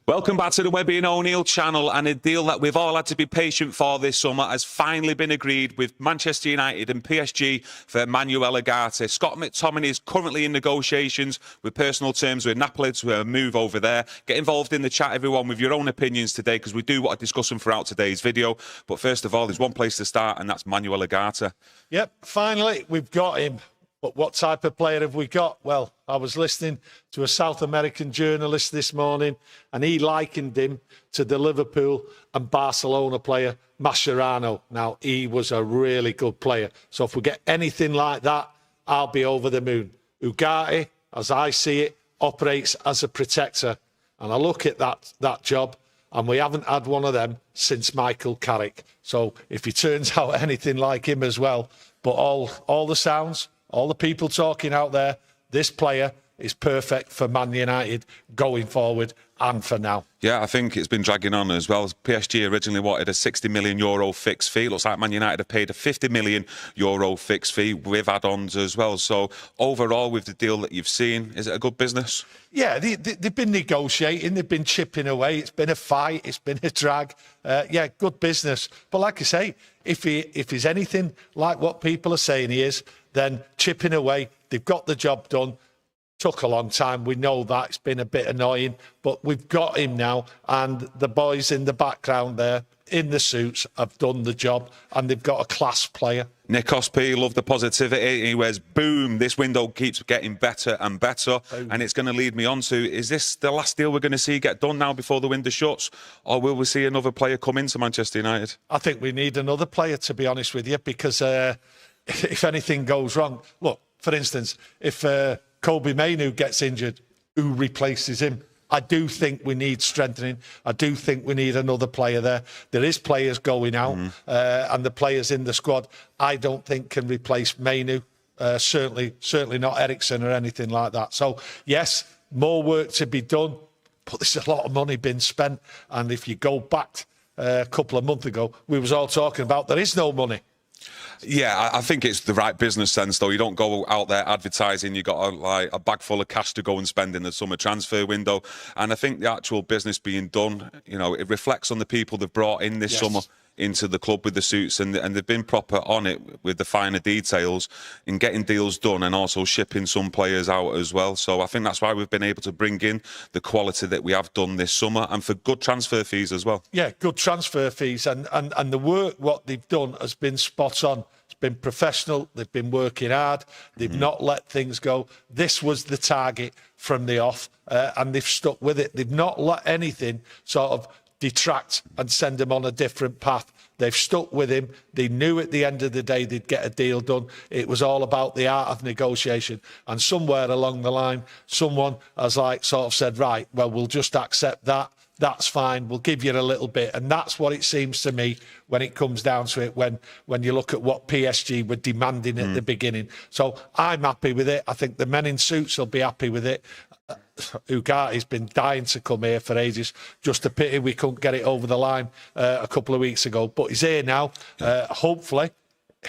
Welcome back to the Webby O'Neill channel, and a deal that we've all had to be patient for this summer has finally been agreed with Manchester United and PSG for Manuel Ugarte. Scott McTominay is currently in negotiations with personal terms with Napoli to move over there. Get involved in the chat, everyone, with your own opinions today, because we do want to discuss them throughout today's video. But first of all, there's one place to start, and that's Manuel Ugarte. Yep, finally, we've got him. But what type of player have we got? Well, I was listening to a South American journalist this morning, and he likened him to the Liverpool and Barcelona player Mascherano. Now, he was a really good player. So if we get anything like that, I'll be over the moon. Ugarte, as I see it, operates as a protector. And I look at that job, and we haven't had one of them since Michael Carrick. So if he turns out anything like him as well, but all the sounds, all the people talking out there, this player is perfect for Man United going forward and for now. Yeah, I think it's been dragging on as well. PSG originally wanted a €60 million fixed fee. It looks like Man United have paid a €50 million fixed fee with add-ons as well. So overall, with the deal that you've seen, is it a good business? Yeah, they've been negotiating, they've been chipping away. It's been a fight, it's been a drag. Yeah, good business. But like I say, if he's anything like what people are saying he is, then chipping away, they've got the job done. Took a long time, we know that. It's been a bit annoying, but we've got him now, and the boys in the background there, in the suits, have done the job, and they've got a class player. Nikos P, love the positivity. He wears, boom, this window keeps getting better and better. Boom. And it's going to lead me on to, is this the last deal we're going to see get done now before the window shuts? Or will we see another player come into Manchester United? I think we need another player, to be honest with you, because if anything goes wrong, look, for instance, if Kobe Mainoo gets injured, who replaces him? I do think we need strengthening. I do think we need another player there. There is players going out, and the players in the squad I don't think can replace Mainoo. Certainly not Eriksen or anything like that. So yes, more work to be done, but there's a lot of money being spent. And if you go back a couple of months ago, we was all talking about there is no money. Yeah, I think it's the right business sense, though. You don't go out there advertising. You got a bag full of cash to go and spend in the summer transfer window. And I think the actual business being done, you know, it reflects on the people they've brought in this summer into the club with the suits, and they've been proper on it with the finer details in getting deals done and also shipping some players out as well. So I think that's why we've been able to bring in the quality that we have done this summer, and for good transfer fees as well. Yeah, good transfer fees, and the work what they've done has been spot on. It's been professional. They've been working hard. They've not let things go. This was the target from the off, and they've stuck with it. They've not let anything sort of detract and send him on a different path. They've stuck with him. They knew at the end of the day they'd get a deal done. It was all about the art of negotiation. And somewhere along the line, someone has sort of said, right, well, we'll just accept that. That's fine. We'll give you a little bit. And that's what it seems to me when it comes down to it, when you look at what PSG were demanding at the beginning. So I'm happy with it. I think the men in suits will be happy with it. Ugarte's been dying to come here for ages. Just a pity we couldn't get it over the line a couple of weeks ago. But he's here now. Hopefully,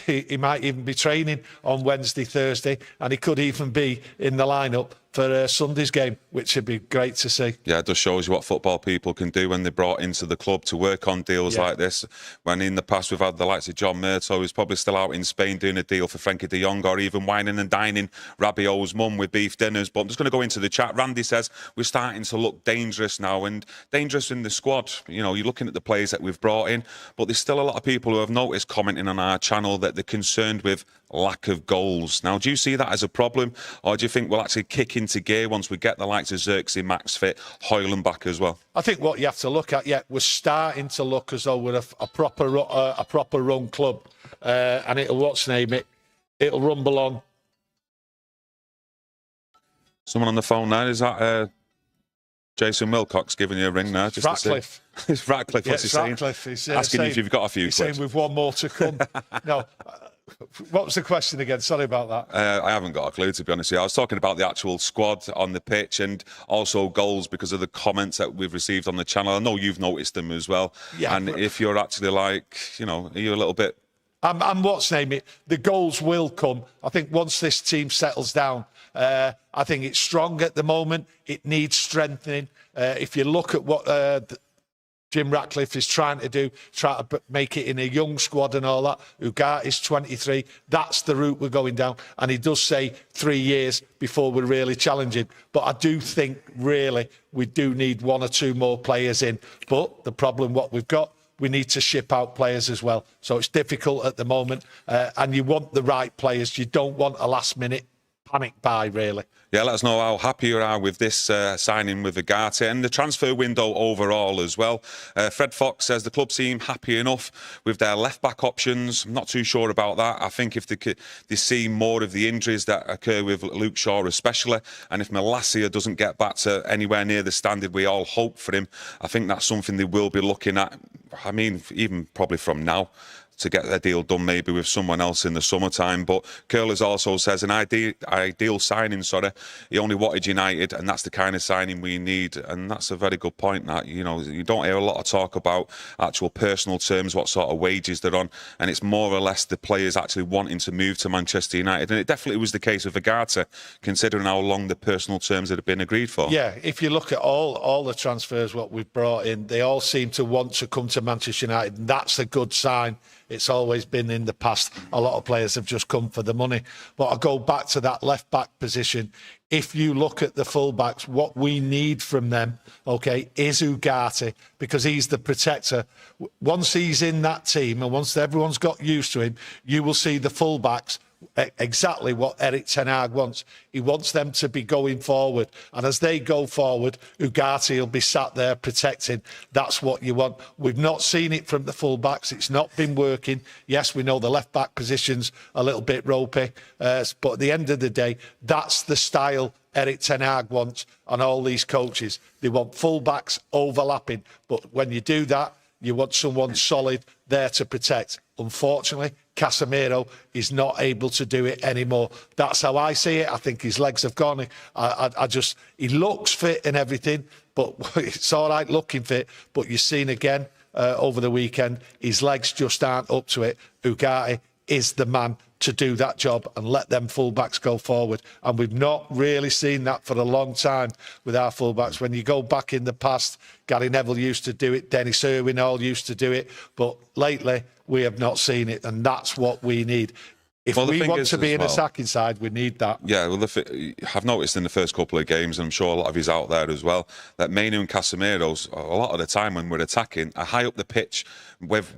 he might even be training on Wednesday, Thursday, and he could even be in the lineup for Sunday's game, which would be great to see. Yeah, it just shows you what football people can do when they're brought into the club to work on deals like this. When in the past we've had the likes of John Murtough, who's probably still out in Spain doing a deal for Frankie de Jong, or even whining and dining Rabiot's mum with beef dinners. But I'm just going to go into the chat. Randy says we're starting to look dangerous now, and dangerous in the squad. You know, you're looking at the players that we've brought in, but there's still a lot of people who have noticed commenting on our channel that they're concerned with lack of goals. Now, do you see that as a problem, or do you think we'll actually kick into gear once we get the likes of Xerxes, Max fit, Højlund back as well? I think what you have to look at, we're starting to look as though we're a proper run club, and it'll it'll rumble on. Someone on the phone now, is that Jason Wilcox giving you a ring now? Just Ratcliffe. It's Ratcliffe. What's he saying? He's asking if you've got a few. He's saying we've one more to come. No. What was the question again? Sorry about that. I haven't got a clue, to be honest with you. I was talking about the actual squad on the pitch and also goals because of the comments that we've received on the channel. I know you've noticed them as well. Yeah, and if you're actually like, you know, are you a little bit... The goals will come. I think once this team settles down, I think it's strong at the moment. It needs strengthening. If you look at what Jim Ratcliffe is trying to do, try to make it in a young squad and all that. Ugarte is 23. That's the route we're going down. And he does say 3 years before we're really challenging. But I do think, really, we do need 1 or 2 more players in. But the problem, what we've got, we need to ship out players as well. So it's difficult at the moment. And you want the right players. You don't want a last-minute panic buy, really. Yeah, let us know how happy you are with this signing with Ugarte and the transfer window overall as well. Fred Fox says the club seem happy enough with their left-back options. I'm not too sure about that. I think if they see more of the injuries that occur with Luke Shaw especially, and if Malacia doesn't get back to anywhere near the standard we all hope for him, I think that's something they will be looking at. I mean, even probably from now, to get their deal done maybe with someone else in the summertime. But Curlers also says an ideal signing, he only wanted United, and that's the kind of signing we need. And that's a very good point, that, you know, you don't hear a lot of talk about actual personal terms, what sort of wages they're on, and it's more or less the players actually wanting to move to Manchester United. And it definitely was the case with Ugarte, considering how long the personal terms had been agreed for. Yeah, if you look at all the transfers what we've brought in, they all seem to want to come to Manchester United, and that's a good sign. It's always been in the past. A lot of players have just come for the money. But I go back to that left-back position. If you look at the full-backs, what we need from them, OK, is Ugarte, because he's the protector. Once he's in that team and once everyone's got used to him, you will see the full-backs exactly what Erik ten Hag wants. He wants them to be going forward, and as they go forward, Ugarte will be sat there protecting. That's what you want. We've not seen it from the full-backs. It's not been working. Yes, we know the left-back position's a little bit ropey, but at the end of the day, that's the style Erik ten Hag wants, and all these coaches. They want full-backs overlapping, but when you do that, you want someone solid there to protect. Unfortunately, Casemiro is not able to do it anymore. That's how I see it. I think his legs have gone. He looks fit and everything, but it's all right looking fit. But you've seen again over the weekend, his legs just aren't up to it. Ugarte is the man to do that job and let them fullbacks go forward. And we've not really seen that for a long time with our fullbacks. When you go back in the past, Gary Neville used to do it, Dennis Irwin all used to do it, but lately we have not seen it, and that's what we need. If we want to be in a attacking side, we need that. Yeah, well, I've noticed in the first couple of games, and I'm sure a lot of you's out there as well, that Mainu and Casemiro's, a lot of the time when we're attacking, are high up the pitch with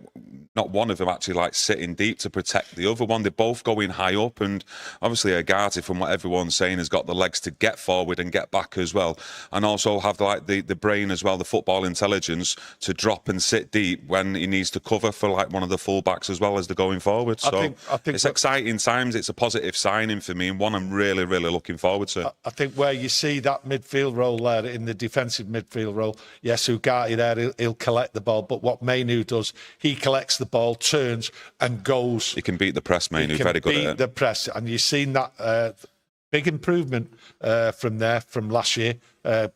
not one of them actually like sitting deep to protect the other one. They're both going high up, and obviously Ugarte, from what everyone's saying, has got the legs to get forward and get back as well, and also have like the brain as well, the football intelligence to drop and sit deep when he needs to cover for like one of the full-backs as well as they're going forward. So I think it's exciting times. It's a positive signing for me, and one I'm really, really looking forward to. I think where you see that midfield role there, in the defensive midfield role, yes, Ugarte there, he'll collect the ball, but what Mainu does, he collects the ball, turns and goes. He can beat the press, Mainu. Very good at it. He can beat the press, and you've seen that big improvement from last year,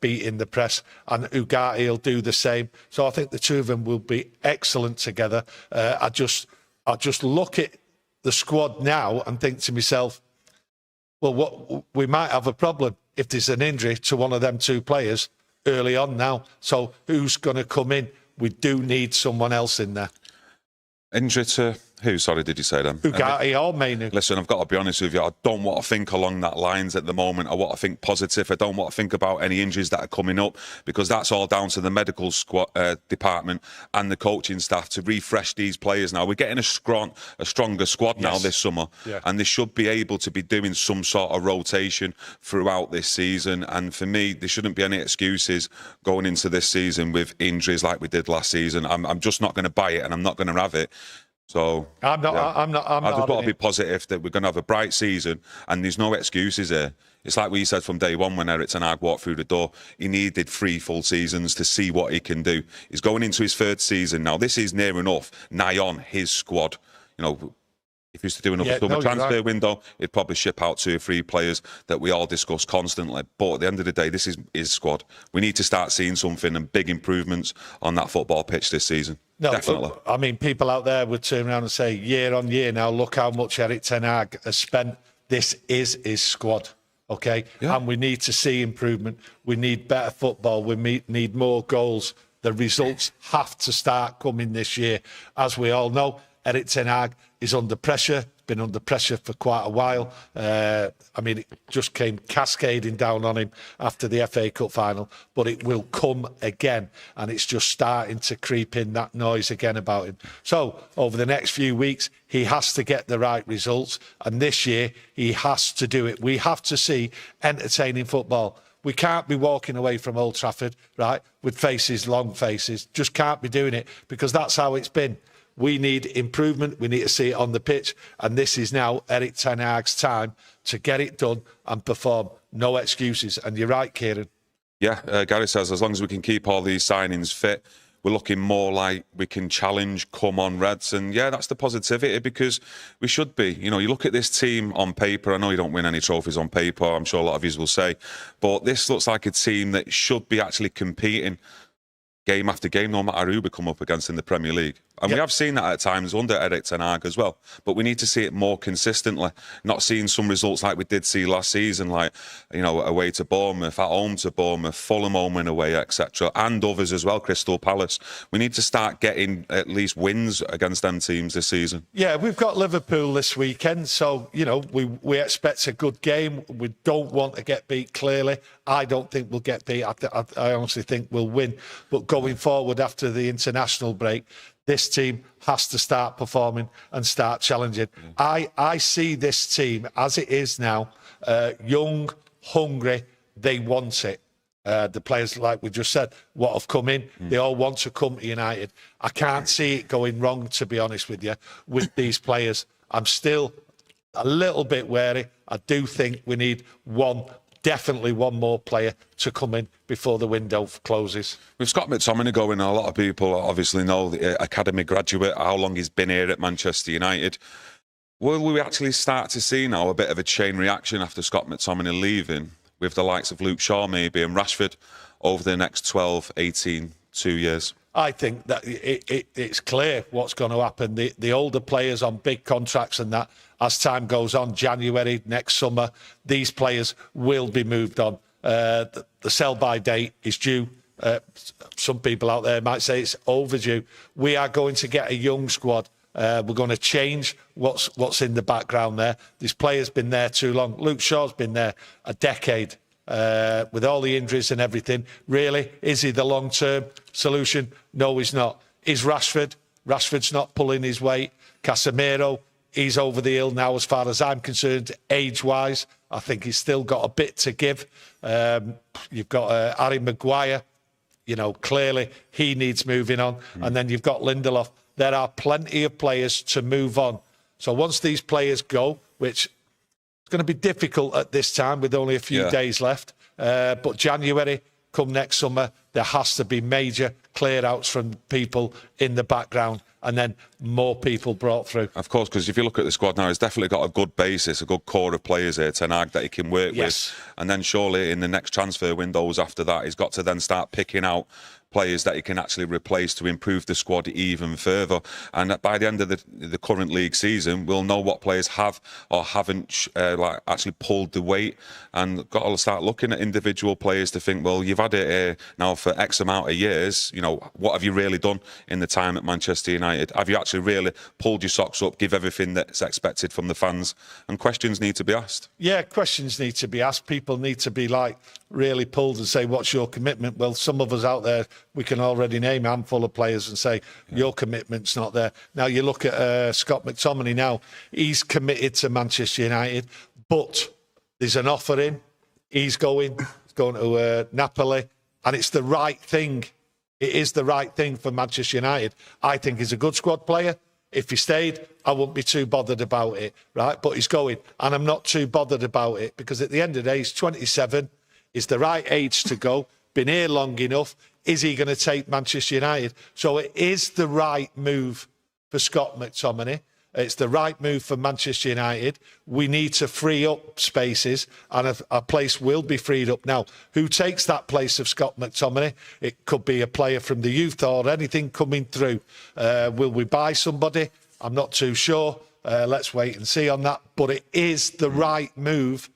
beating the press, and Ugarte will do the same. So I think the two of them will be excellent together. I just look at the squad now and think to myself, well, we might have a problem if there's an injury to one of them two players early on now. So who's going to come in? We do need someone else in there. Injury to who? Sorry, did you say them? Ugarte or Mainu. Listen, I've got to be honest with you. I don't want to think along that lines at the moment. I want to think positive. I don't want to think about any injuries that are coming up, because that's all down to the medical squad department and the coaching staff to refresh these players now. We're getting a stronger squad now this summer, and they should be able to be doing some sort of rotation throughout this season. And for me, there shouldn't be any excuses going into this season with injuries like we did last season. I'm just not going to buy it, and I'm not going to have it. So I just want to be positive that we're going to have a bright season, and there's no excuses here. It's like we said from day one when Erik ten Hag walked through the door. He needed 3 full seasons to see what he can do. He's going into his 3rd season now. This is near enough nigh on his squad. You know, if he was to do another summer transfer window, he'd probably ship out 2 or 3 players that we all discuss constantly. But at the end of the day, this is his squad. We need to start seeing something and big improvements on that football pitch this season. No, definitely. I mean, people out there would turn around and say, year on year now, look how much Erik ten Hag has spent. This is his squad. okay? Yeah. And we need to see improvement. We need better football. We need more goals. The results have to start coming this year. As we all know, Erik ten Hag is under pressure, been under pressure for quite a while. I mean, it just came cascading down on him after the FA Cup final, but it will come again, and it's just starting to creep in, that noise again about him. So over the next few weeks, he has to get the right results, and this year he has to do it. We have to see entertaining football. We can't be walking away from Old Trafford, right, with faces, long faces. Just can't be doing it, because that's how it's been. We need improvement. We need to see it on the pitch. And this is now Erik ten Hag's time to get it done and perform. No excuses. And you're right, Kieron. Yeah, Gary says, as long as we can keep all these signings fit, we're looking more like we can challenge, come on, Reds. And yeah, that's the positivity, because we should be. You know, you look at this team on paper. I know you don't win any trophies on paper, I'm sure a lot of you will say. But this looks like a team that should be actually competing game after game, no matter who we come up against in the Premier League. And we have seen that at times under Erik ten Hag as well. But we need to see it more consistently, not seeing some results like we did see last season, like, you know, away to Bournemouth, at home to Bournemouth, Fulham home and away, etc. And others as well, Crystal Palace. We need to start getting at least wins against them teams this season. Yeah, we've got Liverpool this weekend, so, you know, we expect a good game. We don't want to get beat, clearly. I don't think we'll get beat. I honestly think we'll win. But going forward after the international break, this team has to start performing and start challenging. I see this team as it is now, young, hungry, they want it. The players, like we just said, what have come in, they all want to come to United. I can't see it going wrong, to be honest with you, with these players. I'm still a little bit wary. I do think we need definitely one more player to come in before the window closes. With Scott McTominay going, a lot of people obviously know the academy graduate, how long he's been here at Manchester United. Will we actually start to see now a bit of a chain reaction after Scott McTominay leaving, with the likes of Luke Shaw maybe and Rashford over the next 12, 18, 2 years? I think that it's clear what's going to happen. The older players on big contracts and that, as time goes on, January, next summer, these players will be moved on. The sell-by date is due. Some people out there might say it's overdue. We are going to get a young squad. We're going to change what's in the background there. This player's been there too long. Luke Shaw's been there a decade. With all the injuries and everything, really, is he the long-term solution? No, he's not. Is Rashford? Rashford's not pulling his weight. Casemiro, he's over the hill now as far as I'm concerned, age-wise. I think he's still got a bit to give. You've got Harry Maguire. You know, clearly he needs moving on. And then you've got Lindelof. There are plenty of players to move on. So once these players go, which it's going to be difficult at this time with only a few days left. But January, come next summer, there has to be major clear-outs from people in the background, and then more people brought through. Of course, because if you look at the squad now, it's definitely got a good basis, a good core of players here, ten Hag, that he can work with. And then surely in the next transfer windows after that, he's got to then start picking out players that he can actually replace to improve the squad even further. And by the end of the current league season, we'll know what players have or haven't like actually pulled the weight, and got to start looking at individual players to think, well, you've had it here now for X amount of years. You know, what have you really done in the time at Manchester United? Have you actually really pulled your socks up, give everything that's expected from the fans? And questions need to be asked. Yeah, questions need to be asked. People need to be like really pulled and say, what's your commitment? Well, some of us out there, we can already name a handful of players and say, your commitment's not there. Now, you look at Scott McTominay now, he's committed to Manchester United, but there's an offer in. He's going to Napoli, and it's the right thing. It is the right thing for Manchester United. I think he's a good squad player. If he stayed, I wouldn't be too bothered about it, right? But he's going, and I'm not too bothered about it, because at the end of the day, he's 27, is the right age to go, been here long enough. Is he going to take Manchester United? So it is the right move for Scott McTominay. It's the right move for Manchester United. We need to free up spaces, and a place will be freed up. Now, who takes that place of Scott McTominay? It could be a player from the youth or anything coming through. Will we buy somebody? I'm not too sure. Let's wait and see on that. But it is the right move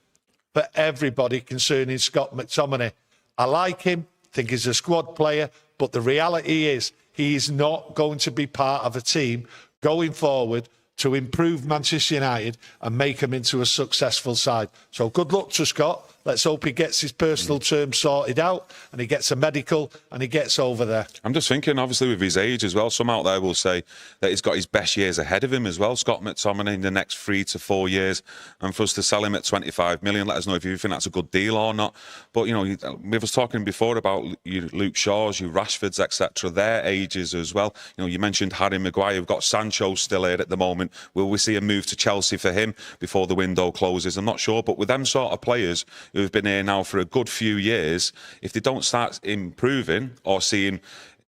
for everybody concerning Scott McTominay. I like him, think he's a squad player, but the reality is he's not going to be part of a team going forward to improve Manchester United and make them into a successful side. So good luck to Scott. Let's hope he gets his personal terms sorted out and he gets a medical and he gets over there. I'm just thinking, obviously, with his age as well, some out there will say that he's got his best years ahead of him as well, Scott McTominay, in the next 3 to 4 years. And for us to sell him at 25 million, let us know if you think that's a good deal or not. But, you know, we was talking before about you Luke Shaw's, you Rashfords, etc., their ages as well. You know, you mentioned Harry Maguire. We've got Sancho still here at the moment. Will we see a move to Chelsea for him before the window closes? I'm not sure. But with them sort of players who've been here now for a good few years, if they don't start improving or seeing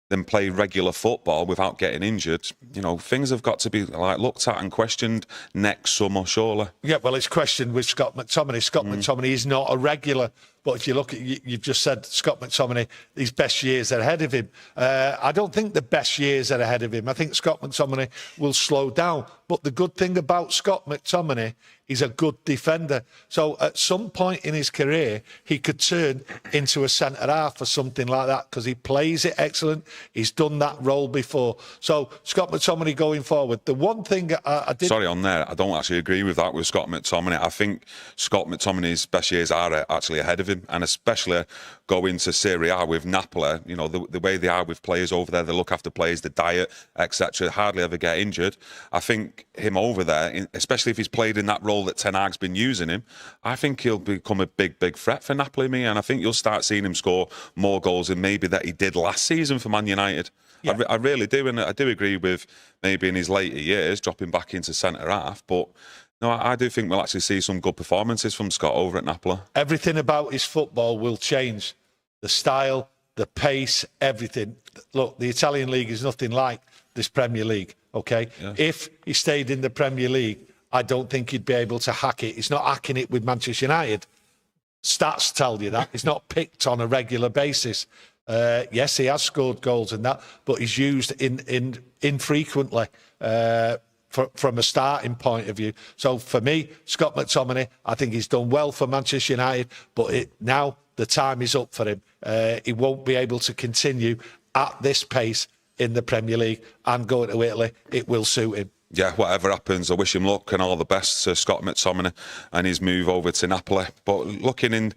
them play regular football without getting injured, you know, things have got to be like looked at and questioned next summer, surely. Yeah, well, it's questioned with Scott McTominay. Scott McTominay is not a regular. But if you look at, you've just said Scott McTominay, his best years are ahead of him. I don't think the best years are ahead of him. I think Scott McTominay will slow down. But the good thing about Scott McTominay, he's a good defender. So at some point in his career, he could turn into a centre-half or something like that because he plays it excellent. He's done that role before. So Scott McTominay going forward. The one thing I did... Sorry, on there, I don't actually agree with that with Scott McTominay. I think Scott McTominay's best years are actually ahead of him. And especially going to Serie A with Napoli, you know, the way they are with players over there, they look after players, the diet, etc., hardly ever get injured. I think him over there, especially if he's played in that role that Ten Hag's been using him, I think he'll become a big, big threat for Napoli, and I think you'll start seeing him score more goals than maybe that he did last season for Man United. Yeah. I really do, and I do agree with maybe in his later years dropping back into centre-half, but... No, I do think we'll actually see some good performances from Scott over at Napoli. Everything about his football will change. The style, the pace, everything. Look, the Italian league is nothing like this Premier League, okay? Yeah. If he stayed in the Premier League, I don't think he'd be able to hack it. He's not hacking it with Manchester United. Stats tell you that. He's not picked on a regular basis. Yes, he has scored goals and that, but he's used infrequently. From a starting point of view. So for me, Scott McTominay, I think he's done well for Manchester United, but now the time is up for him. He won't be able to continue at this pace in the Premier League and going to Italy. It will suit him. Yeah, whatever happens, I wish him luck and all the best to Scott McTominay and his move over to Napoli. But looking in,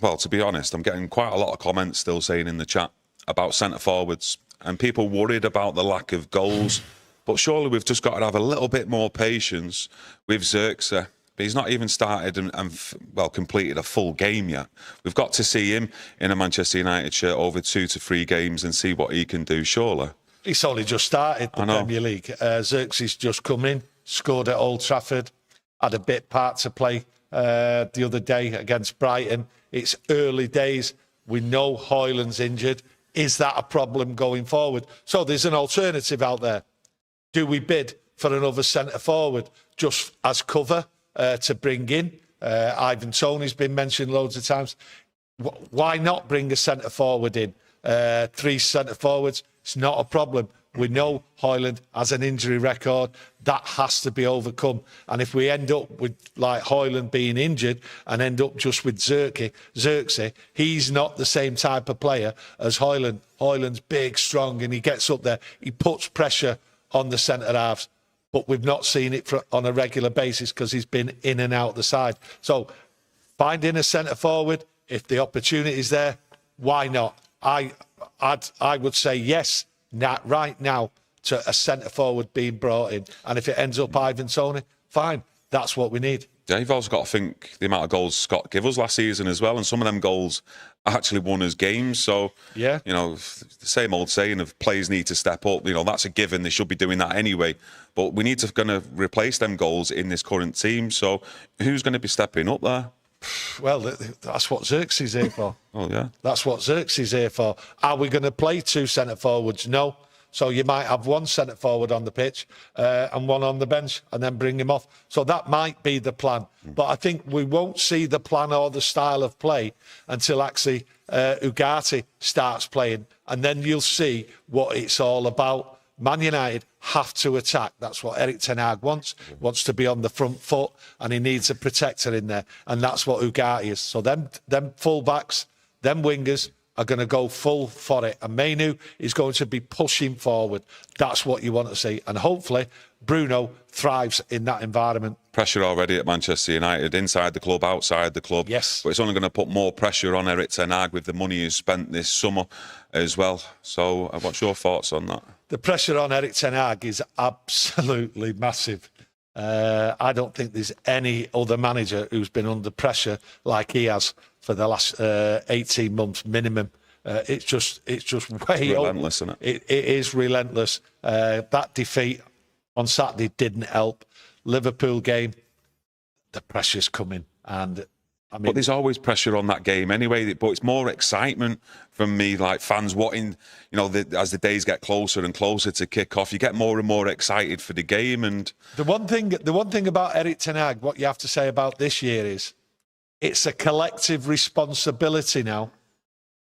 well, to be honest, I'm getting quite a lot of comments still saying in the chat about centre-forwards and people worried about the lack of goals. But surely we've just got to have a little bit more patience with Xerxes. But he's not even started and completed a full game yet. We've got to see him in a Manchester United shirt over 2 to 3 games and see what he can do, surely. He's only just started the Premier League. Xerxes just come in, scored at Old Trafford, had a bit part to play the other day against Brighton. It's early days. We know Højlund's injured. Is that a problem going forward? So there's an alternative out there. Do we bid for another centre-forward just as cover to bring in? Ivan Toney's been mentioned loads of times. Why not bring a centre-forward in? 3 centre-forwards, it's not a problem. We know Højlund has an injury record. That has to be overcome. And if we end up with, like, Højlund being injured and end up just with Xerxes, he's not the same type of player as Højlund. Højlund's big, strong, and he gets up there. He puts pressure on the centre-halves, but we've not seen it on a regular basis because he's been in and out the side. So finding a centre-forward, if the opportunity is there, why not? I would say yes, right now, to a centre-forward being brought in. And if it ends up Ivan Toney, fine, that's what we need. Yeah, you've also got to think the amount of goals Scott gave us last season as well, and some of them goals actually won us games. So, yeah, you know, the same old saying of players need to step up. You know, that's a given. They should be doing that anyway. But we need to replace them goals in this current team. So, who's going to be stepping up there? Well, that's what Xerxes is here for. Oh, yeah. That's what Xerxes is here for. Are we going to play 2 centre-forwards? No. So you might have 1 centre-forward on the pitch and 1 on the bench and then bring him off. So that might be the plan. But I think we won't see the plan or the style of play until actually Ugarte starts playing. And then you'll see what it's all about. Man United have to attack. That's what Erik ten Hag wants. Wants to be on the front foot, and he needs a protector in there. And that's what Ugarte is. So them full-backs, them wingers are going to go full for it. And Manu is going to be pushing forward. That's what you want to see. And hopefully Bruno thrives in that environment. Pressure already at Manchester United, inside the club, outside the club. Yes. But it's only going to put more pressure on Erik ten Hag with the money he's spent this summer as well. So what's your thoughts on that? The pressure on Erik ten Hag is absolutely massive. I don't think there's any other manager who's been under pressure like he has for the last 18 months minimum. It's just way relentless, isn't it? It is relentless. That defeat on Saturday didn't help. Liverpool game, the pressure's coming, and I mean, but there's always pressure on that game anyway. But it's more excitement from me, like fans wanting, you know, as the days get closer and closer to kick off, you get more and more excited for the game. And the one thing about Erik ten Hag, what you have to say about this year is, it's a collective responsibility now.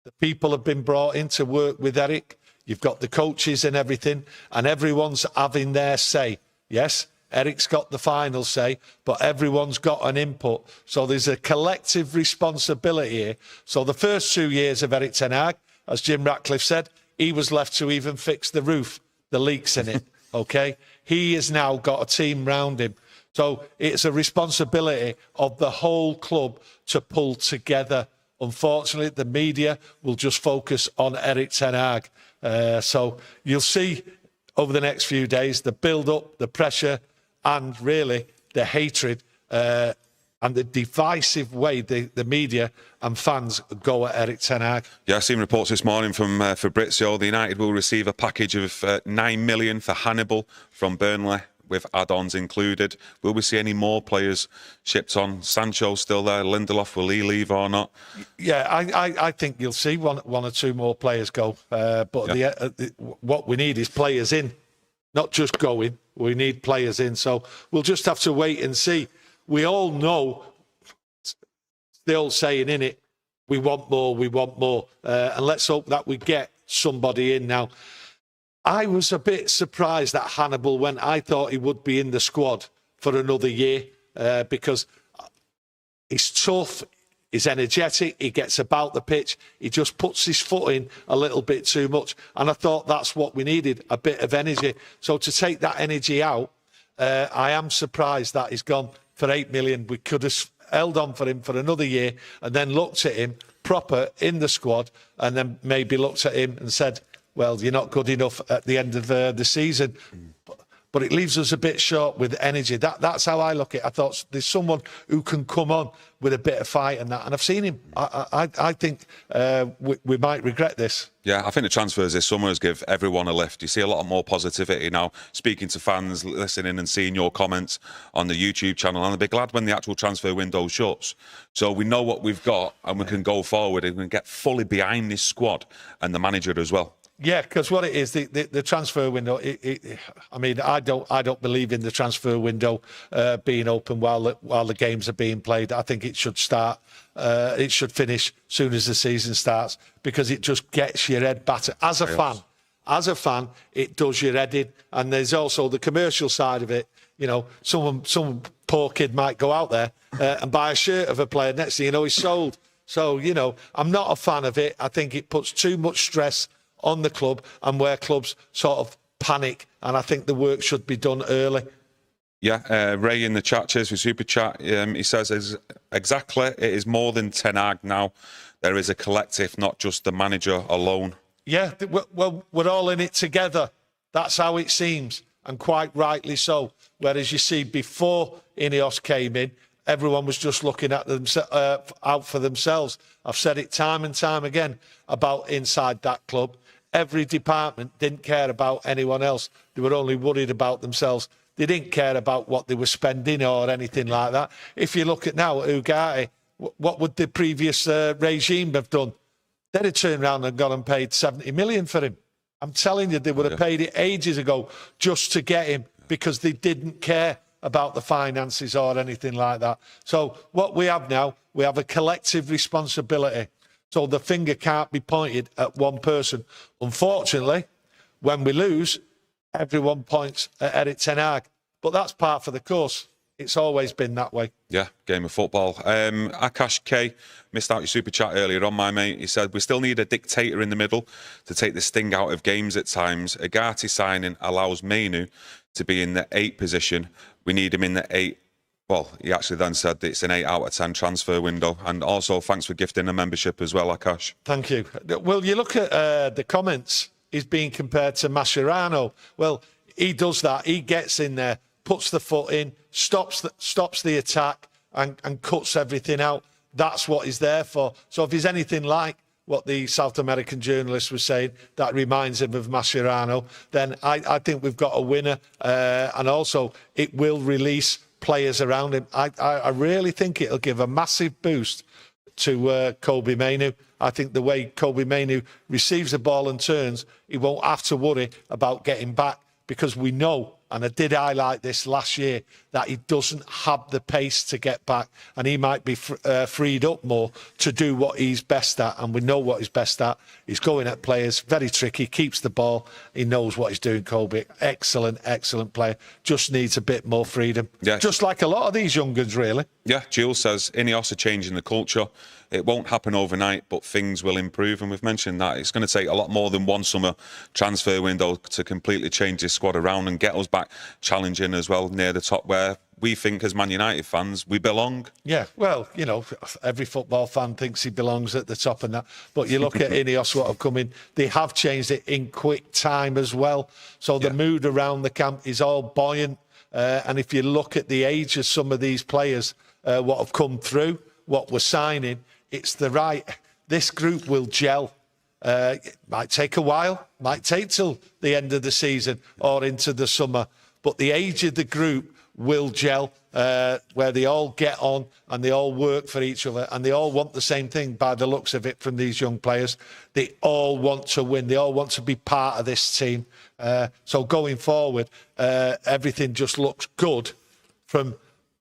The people have been brought in to work with Erik. You've got the coaches and everything, and everyone's having their say. Yes, Eric's got the final say, but everyone's got an input. So there's a collective responsibility here. So the first 2 years of Erik ten Hag, as Jim Ratcliffe said, he was left to even fix the roof, the leaks in it, okay? He has now got a team round him. So it's a responsibility of the whole club to pull together. Unfortunately, the media will just focus on Erik ten Hag. So you'll see over the next few days the build-up, the pressure, and really the hatred and the divisive way the media and fans go at Erik ten Hag. Yeah, I've seen reports this morning from Fabrizio. The United will receive a package of 9 million for Hannibal from Burnley, with add-ons included. Will we see any more players shipped on? Sancho still there? Lindelof, will he leave or not? Yeah, I think you'll see one or two more players go. But yeah, what we need is players in, not just going. We need players in. So we'll just have to wait and see. We all know the old saying, innit? We want more, we want more. And let's hope that we get somebody in now. I was a bit surprised that Hannibal went. I thought he would be in the squad for another year because he's tough, he's energetic, he gets about the pitch, he just puts his foot in a little bit too much. And I thought that's what we needed, a bit of energy. So to take that energy out, I am surprised that he's gone for 8 million. We could have held on for him for another year and then looked at him proper in the squad and then maybe looked at him and said, well, you're not good enough at the end of the season. But it leaves us a bit short with energy. That's how I look at it. I thought there's someone who can come on with a bit of fight and that. And I've seen him. I think we might regret this. Yeah, I think the transfers this summer has give everyone a lift. You see a lot more positivity now. Speaking to fans, listening and seeing your comments on the YouTube channel. And I'll be glad when the actual transfer window shuts. So we know what we've got and we can go forward and we can get fully behind this squad and the manager as well. Yeah, because what it is, the transfer window. I mean, I don't believe in the transfer window being open while the games are being played. I think it should start. It should finish soon as the season starts because it just gets your head battered. As a fan, it does your head in. And there's also the commercial side of it. You know, some poor kid might go out there and buy a shirt of a player. Next thing you know, he's sold. So you know, I'm not a fan of it. I think it puts too much stress on the club and where clubs sort of panic, and I think the work should be done early. Yeah, Ray in the chat, cheers for super chat. He says exactly, it is more than ten Hag now. There is a collective, not just the manager alone. Yeah, well, we're all in it together. That's how it seems, and quite rightly so. Whereas you see, before Ineos came in, everyone was just looking at them out for themselves. I've said it time and time again about inside that club. Every department didn't care about anyone else. They were only worried about themselves. They didn't care about what they were spending or anything like that. If you look at now, Ugarte, what would the previous regime have done? They'd have turned around and gone and paid 70 million for him. I'm telling you, they would have paid it ages ago just to get him because they didn't care about the finances or anything like that. So what we have now, we have a collective responsibility. So the finger can't be pointed at one person. Unfortunately, when we lose, everyone points at Erik ten Hag. But that's part of the course. It's always been that way. Yeah, game of football. Akash K missed out your super chat earlier on, my mate. He said, we still need a dictator in the middle to take the sting out of games at times. Ugarte signing allows Manu to be in the 8 position. We need him in the 8. Well, he actually then said that it's an 8 out of 10 transfer window. And also, thanks for gifting a membership as well, Akash. Thank you. Well, you look at the comments, he's being compared to Mascherano. Well, he does that. He gets in there, puts the foot in, stops the attack and cuts everything out. That's what he's there for. So if he's anything like what the South American journalist was saying, that reminds him of Mascherano, then I think we've got a winner. And also, it will release players around him. I really think it'll give a massive boost to Kobbie Mainoo. I think the way Kobbie Mainoo receives the ball and turns, he won't have to worry about getting back, because we know, and I did highlight this last year, that he doesn't have the pace to get back, and he might be freed up more to do what he's best at, and we know what he's best at. He's going at players, very tricky, keeps the ball, he knows what he's doing, Kobbie. Excellent, excellent player. Just needs a bit more freedom. Yeah. Just like a lot of these young guns, really. Yeah, Jules says, Ineos are changing the culture. It won't happen overnight, but things will improve. And we've mentioned that it's going to take a lot more than one summer transfer window to completely change this squad around and get us back challenging as well near the top, where we think as Man United fans we belong. Yeah, well, you know, every football fan thinks he belongs at the top and that. But you look at Ineos, what have come in, they have changed it in quick time as well. So the mood around the camp is all buoyant. And if you look at the age of some of these players, what have come through, what we're signing, it's the right. This group will gel. It might take a while, might take till the end of the season or into the summer. But the age of the group will gel, where they all get on and they all work for each other and they all want the same thing by the looks of it from these young players. They all want to win. They all want to be part of this team. So going forward, everything just looks good from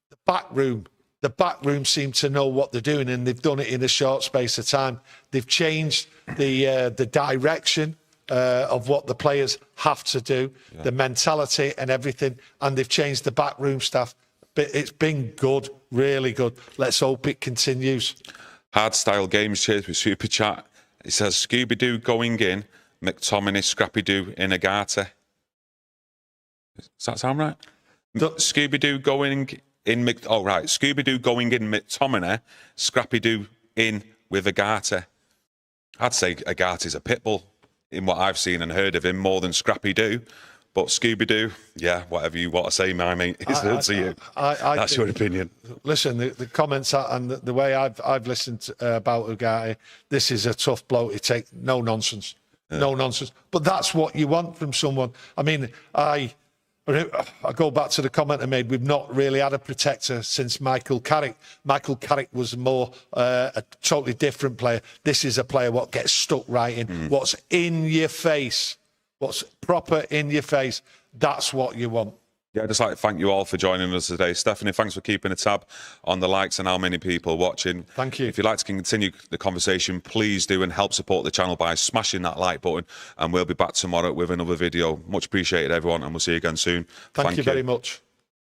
the back room. The back room seem to know what they're doing, and they've done it in a short space of time. They've changed the direction of what the players have to do, the mentality and everything, and they've changed the backroom staff. But it's been good, really good. Let's hope it continues. Hard style games, cheers with super chat. It says Scooby-Doo going in, McTominay, Scrappy-Doo in Ugarte. Does that sound right? Scooby-Doo going in Scooby-Doo going in McTominay, Scrappy-Doo in with Ugarte. I'd say Ugarte's a pit bull in what I've seen and heard of him, more than Scrappy-Doo. But Scooby-Doo, yeah, whatever you want to say, my mate, it's up to you. That's your opinion. Listen, the comments and the way I've listened about Ugarte, this is a tough bloke. He takes no nonsense, no nonsense. But that's what you want from someone. I mean, I go back to the comment I made. We've not really had a protector since Michael Carrick. Michael Carrick was more a totally different player. This is a player what gets stuck right in. What's in your face, what's proper in your face, that's what you want. Yeah, I'd just like to thank you all for joining us today. Stephanie, thanks for keeping a tab on the likes and how many people watching. Thank you. If you'd like to continue the conversation, please do, and help support the channel by smashing that like button. And we'll be back tomorrow with another video. Much appreciated, everyone, and we'll see you again soon. Thank you very much.